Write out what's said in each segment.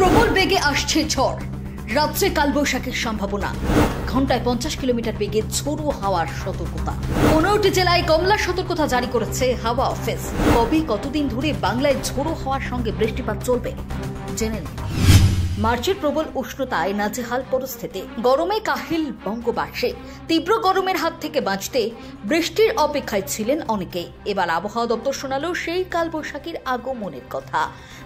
প্রবল বেগে আসছে ঝড়, রাজ্যে কালবৈশাখীর সম্ভাবনা। ঘন্টায় 50 কিলোমিটার বেগে ঝোড়ো হাওয়ার সতর্কতা। 15টি জেলায় কমলা সতর্কতা জারি করেছে হাওয়া অফিস। কবে কতদিন ধরে বাংলায় ঝোড়ো হাওয়ার সঙ্গে বৃষ্টিপাত চলবে জেনে নিন। মার্চের প্রবল উষ্ণতায় নাজেহাল পরিস্থিতি। গরমে কাহিল বঙ্গবাসী। তীব্র গরমের হাত থেকে বাঁচতে বৃষ্টির অপেক্ষায় ছিলেন অনেকেই। এবার আবহাওয়া দপ্তর শোনালো সেই কালবৈশাখীর আগমনের কথা।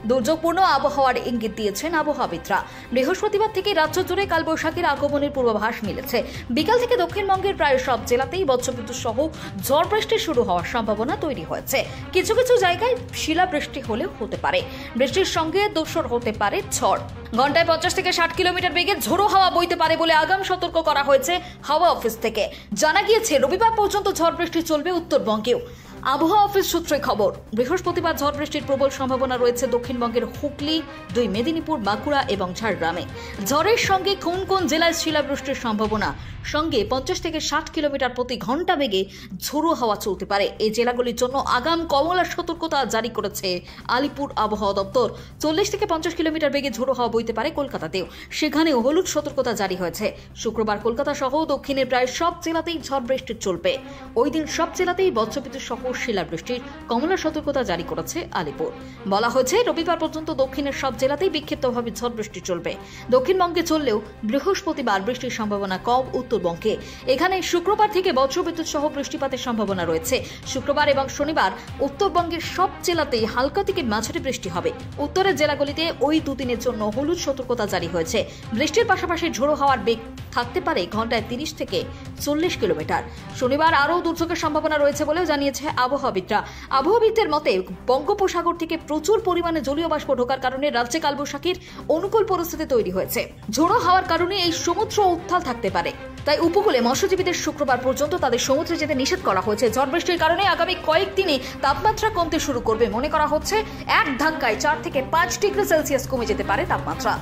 দুর্যোগপূর্ণ আবহাওয়ার ইঙ্গিত দিয়েছেন আবহাওয়াবিদরা। বৃহস্পতিবার থেকে রাজ্য জুড়ে কালবৈশাখীর আগমনের পূর্বাভাস মিলেছে। বিকাল থেকে দক্ষিণবঙ্গের প্রায় সব জেলাতেই বজ্রবিদ্যুৎ সহ ঝড় বৃষ্টি শুরু হওয়ার সম্ভাবনা তৈরি হয়েছে। কিছু কিছু জায়গায় শিলাবৃষ্টি হলেও হতে পারে। বৃষ্টির সঙ্গে দোসর হতে পারে ঝড়। ঘন্টায় 50 থেকে 60 কিলোমিটার বেগে ঝোড়ো হাওয়া বইতে পারে বলে আগাম সতর্ক করা হয়েছে হাওয়া অফিস থেকে। জানা গিয়েছে রবিবার পর্যন্ত ঝড় বৃষ্টি চলবে উত্তরবঙ্গেও। আবহাওয়া অফিস সূত্রে খবর, বৃহস্পতিবার ঝড় বৃষ্টির প্রবল সম্ভাবনা রয়েছে দক্ষিণবঙ্গের হুগলি, 2 মেদিনীপুর, বাঁকুড়া এবং ঝাড়গ্রামে। ঝড়ের সঙ্গে কোন কোন জেলায় শিলাবৃষ্টির সম্ভাবনা, সঙ্গে 50 থেকে 60 কিলোমিটার প্রতি ঘন্টা বেগে ঝোড়ো হাওয়া চলতে পারে। এই জেলাগুলির জন্য আগাম কমলা সতর্কতা জারি করেছে আলিপুর আবহাওয়া দপ্তর। 40 থেকে 50 কিলোমিটার বেগে ঝোড়ো হাওয়া বইতে পারে কলকাতাতেও, সেখানেও হলুদ সতর্কতা জারি হয়েছে। শুক্রবার কলকাতা সহ দক্ষিণের প্রায় সব জেলাতেই ঝড় বৃষ্টি চলবে। ওই দিন সব জেলাতেই বজ্রবিদ্যুৎ সহ শিলাবৃষ্টির কমলা সতর্কতা জারি করেছে আলিপুর। বলা হয়েছে রবিবার পর্যন্ত দক্ষিণের সব জেলাতেই বিক্ষিপ্তভাবে ঝড় বৃষ্টি চলবে। দক্ষিণবঙ্গে চললেও বৃহস্পতিবার বৃষ্টির সম্ভাবনা কম উত্তরবঙ্গে। এখানে শুক্রবার থেকে বজ্রবিদ্যুৎ সহ বৃষ্টিপাতের সম্ভাবনা রয়েছে। শুক্রবার এবং শনিবার উত্তরবঙ্গের সব জেলাতেই হালকা থেকে মাঝারি বৃষ্টি হবে। উত্তরের জেলাগুলিতে ওই দুদিনের জন্য হলুদ সতর্কতা জারি হয়েছে। বৃষ্টির পাশাপাশি ঝোড়ো হাওয়ার বেগ থাকতে পারে ঘন্টায় 30 থেকে 40 কিলোমিটার। শনিবার আরও দুর্যোগের সম্ভাবনা রয়েছে বলেও জানিয়েছে আবহাওয়াবিদরা। আবহাওয়াবিদদের মতে বঙ্গোপসাগর থেকে প্রচুর পরিমাণে জলীয় বাষ্প ঢোকার কারণে রাজ্যে কালবৈশাখীর অনুকূল পরিস্থিতি তৈরি হয়েছে। ঝোড়ো হাওয়ার কারণে এই সমুদ্র উত্তাল থাকতে পারে। তাই উপকূলে মৎস্যজীবীদের শুক্রবার পর্যন্ত তাদের সমুদ্রে যেতে নিষেধ করা হয়েছে। ঝড় বৃষ্টির কারণে আগামী কয়েকদিনে তাপমাত্রা কমতে শুরু করবে। মনে করা হচ্ছে এক ধাক্কায় 4 থেকে 5 ডিগ্রি সেলসিয়াস কমে যেতে পারে তাপমাত্রা।